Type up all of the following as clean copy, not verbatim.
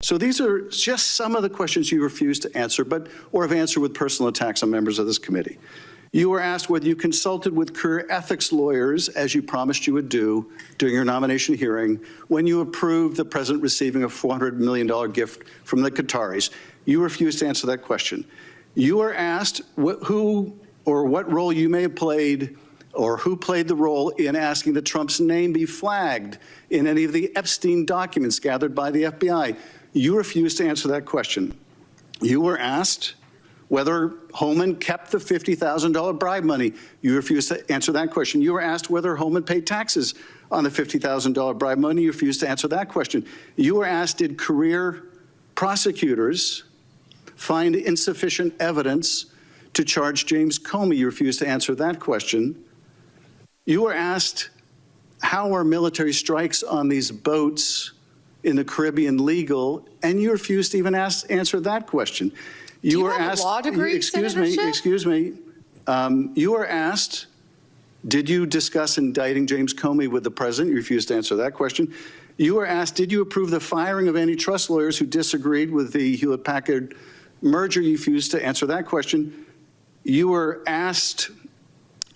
So these are just some of the questions you refused to answer, or have answered with personal attacks on members of this committee. You were asked whether you consulted with career ethics lawyers, as you promised you would do during your nomination hearing, when you approved the president receiving a $400 million gift from the Qataris. You refused to answer that question. You were asked who or what role you may have played, or who played the role in asking that Trump's name be flagged in any of the Epstein documents gathered by the FBI. You refused to answer that question. You were asked whether Holman kept the $50,000 bribe money. You refused to answer that question. You were asked whether Holman paid taxes on the $50,000 bribe money. You refused to answer that question. You were asked, did career prosecutors find insufficient evidence to charge James Comey? You refused to answer that question. You were asked, how are military strikes on these boats in the Caribbean legal? And you refused to even answer that question. You were asked, law degree, excuse me. You were asked, did you discuss indicting James Comey with the president? You refused to answer that question. You were asked, did you approve the firing of antitrust lawyers who disagreed with the Hewlett-Packard merger? You refused to answer that question. You were asked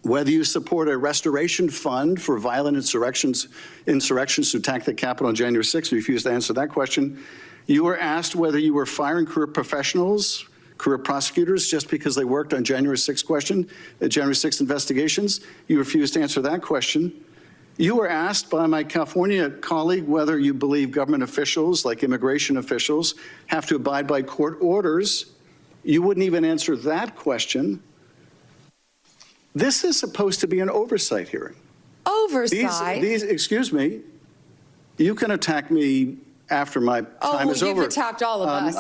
whether you support a restoration fund for violent insurrections to attack the Capitol on January 6th. You refused to answer that question. You were asked whether you were firing career professionals, career prosecutors, just because they worked on January 6th investigations. You refused to answer that question. You were asked by my California colleague whether you believe government officials, like immigration officials, have to abide by court orders. You wouldn't even answer that question. This is supposed to be an oversight hearing. Oversight? Excuse me, you can attack me after my time is over. You've attacked all of us.